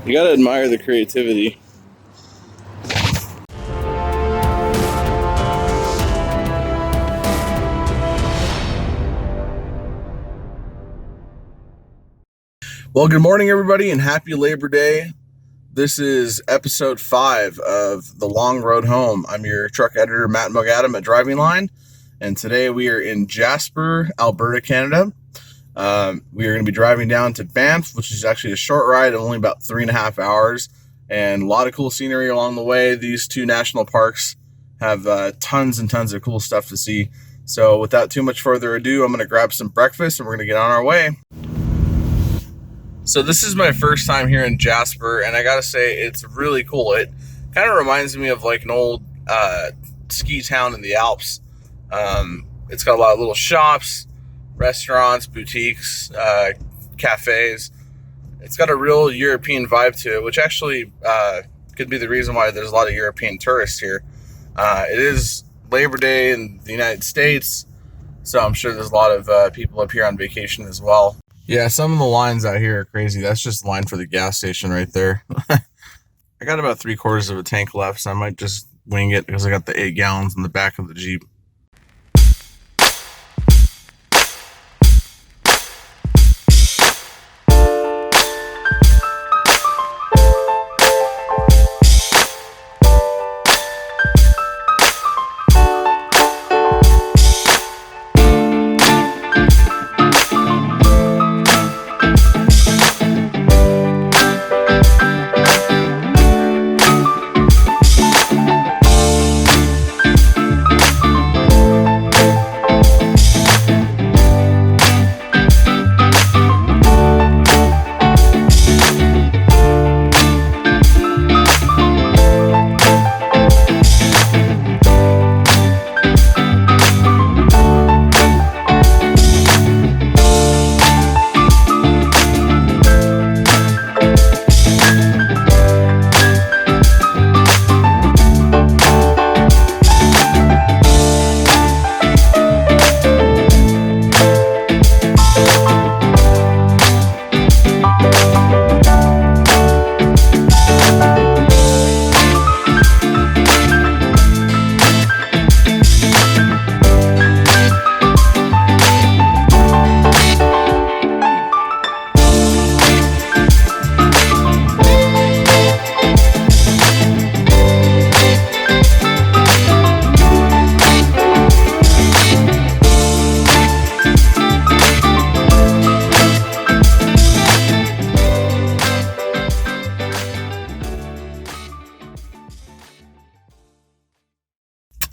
You gotta admire the creativity. Well, good morning, everybody, and happy Labor Day. This is episode 5 of The Long Road Home. I'm your truck editor, Matt McAdam at Driving Line, and today we are in Jasper, Alberta, Canada. We are going to be driving down to Banff, which is actually a short ride of only about 3.5 hours, and a lot of cool scenery along the way. These two national parks have tons and tons of cool stuff to see. So without too much further ado, I'm going to grab some breakfast and we're going to get on our way. So this is my first time here in Jasper, and I gotta say, it's really cool. It kind of reminds me of like an old ski town in the Alps. It's got a lot of little shops, restaurants, boutiques, cafes. It's got a real European vibe to it, which actually could be the reason why there's a lot of European tourists here. It is Labor Day in the United States, so I'm sure there's a lot of people up here on vacation as well. Yeah, some of the lines out here are crazy. That's just the line for the gas station right there. I got about 3/4 of a tank left, so I might just wing it because I got the 8 gallons in the back of the Jeep.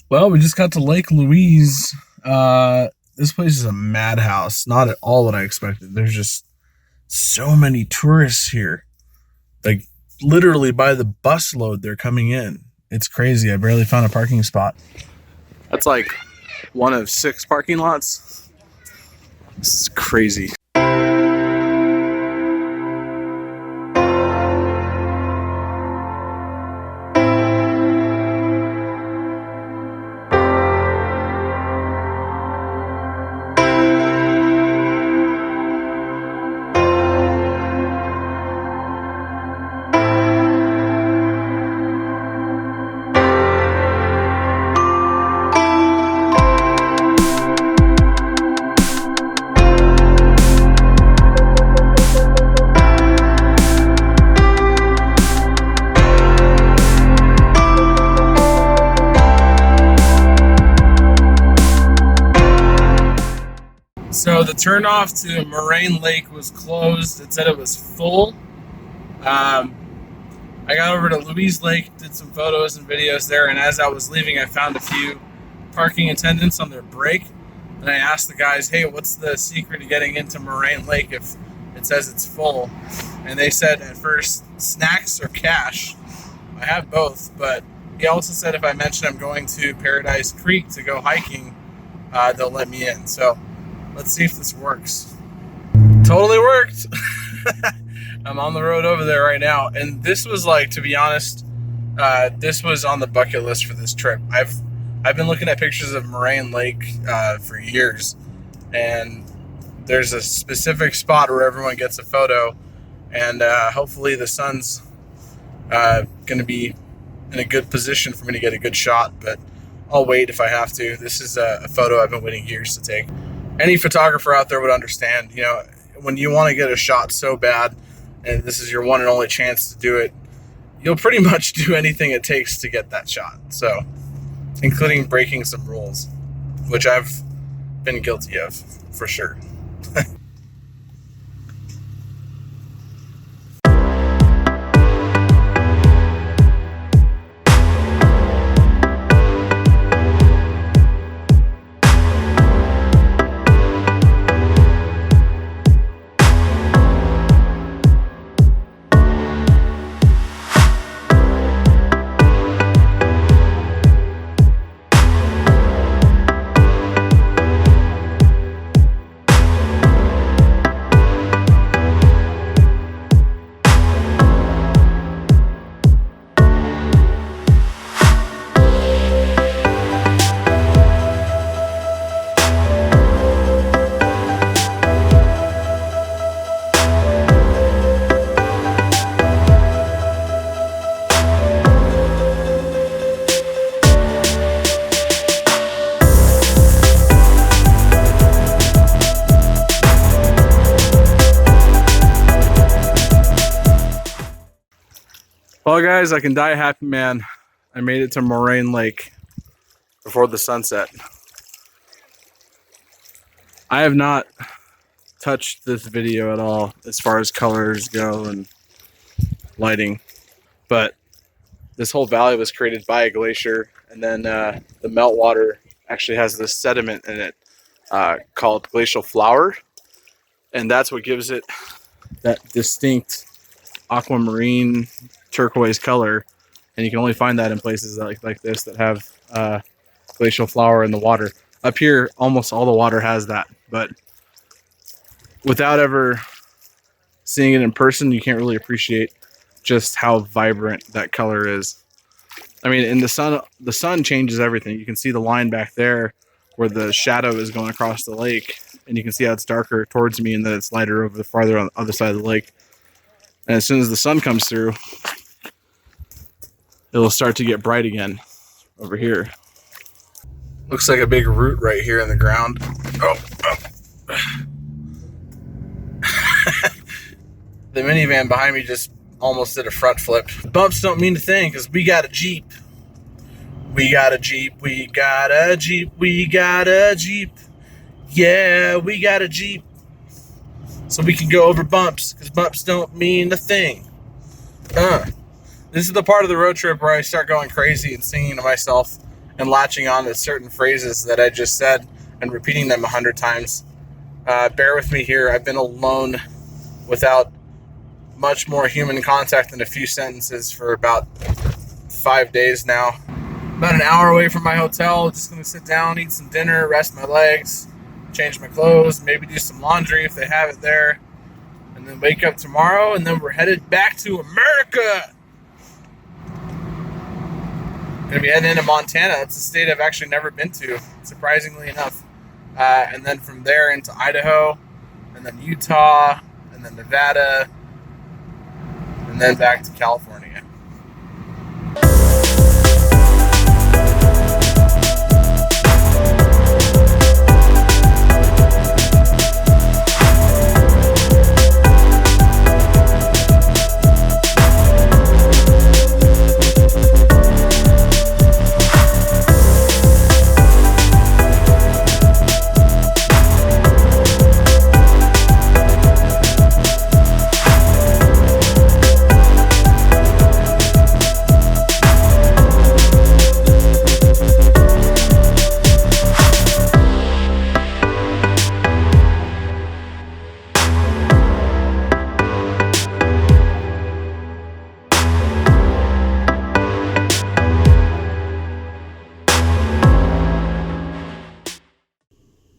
Well, we just got to Lake Louise. This place is a madhouse. Not at all what I expected. There's just so many tourists here. Like, literally by the busload they're coming in. It's crazy. I barely found a parking spot. That's like one of 6 parking lots. This is crazy. So the turnoff to Morraine Lake was closed. It said it was full. I got over to Louise Lake, did some photos and videos there, and as I was leaving, I found a few parking attendants on their break, and I asked the guys, hey, what's the secret to getting into Morraine Lake if it says it's full? And they said at first, snacks or cash. I have both, but he also said if I mention I'm going to Paradise Creek to go hiking, they'll let me in. So let's see if this works. Totally worked. I'm on the road over there right now, and this was like, to be honest, this was on the bucket list for this trip. I've been looking at pictures of Morraine Lake for years, and there's a specific spot where everyone gets a photo, and hopefully the sun's going to be in a good position for me to get a good shot, but I'll wait if I have to. This is a photo I've been waiting years to take. Any photographer out there would understand, you know, when you want to get a shot so bad and this is your one and only chance to do it, you'll pretty much do anything it takes to get that shot. So, including breaking some rules, which I've been guilty of, for sure. Well, guys, I can die a happy man. I made it to Morraine Lake before the sunset. I have not touched this video at all as far as colors go and lighting, but this whole valley was created by a glacier, and then the meltwater actually has this sediment in it called glacial flour, and that's what gives it that distinct aquamarine turquoise color, and you can only find that in places like this that have glacial flour in the water. Up here, almost all the water has that, but without ever seeing it in person, you can't really appreciate just how vibrant that color is. I mean, in the sun changes everything. You can see the line back there where the shadow is going across the lake, and you can see how it's darker towards me and then it's lighter over the farther on the other side of the lake. And as soon as the sun comes through, it'll start to get bright again over here. Looks like a big root right here in the ground. Oh. The minivan behind me just almost did a front flip. Bumps don't mean a thing because we got a Jeep. We got a Jeep. We got a Jeep. We got a Jeep. Yeah, we got a Jeep. So we can go over bumps because bumps don't mean a thing. This is the part of the road trip where I start going crazy and singing to myself and latching on to certain phrases that I just said and repeating them 100 times. Bear with me here. I've been alone without much more human contact than a few sentences for about 5 days now. About an hour away from my hotel. Just going to sit down, eat some dinner, rest my legs, change my clothes, maybe do some laundry if they have it there, and then wake up tomorrow, and then we're headed back to America. Gonna be heading into Montana. It's a state I've actually never been to, surprisingly enough. And then from there into Idaho, and then Utah, and then Nevada, and then back to California.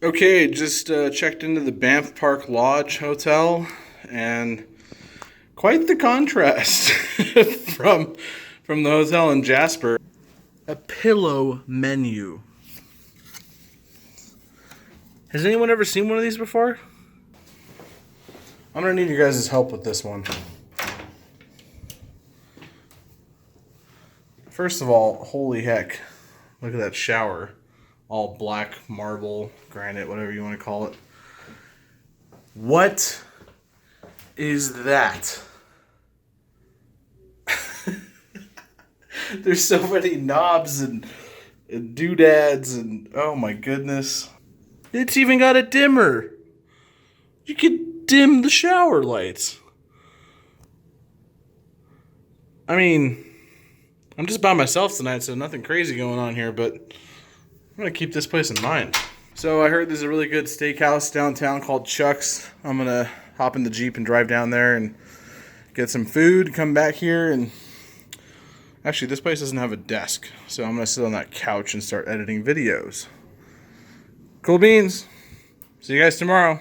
Okay, just checked into the Banff Park Lodge Hotel, and quite the contrast from the hotel in Jasper. A pillow menu. Has anyone ever seen one of these before? I'm gonna need you guys' help with this one. First of all, holy heck, look at that shower. All black marble, granite, whatever you want to call it. What is that? There's so many knobs and doodads and oh my goodness. It's even got a dimmer. You could dim the shower lights. I mean, I'm just by myself tonight, so nothing crazy going on here, but I'm gonna keep this place in mind. So I heard there's a really good steakhouse downtown called Chuck's. I'm gonna hop in the Jeep and drive down there and get some food, come back here, and actually this place doesn't have a desk, so I'm gonna sit on that couch and start editing videos. Cool beans. See you guys tomorrow.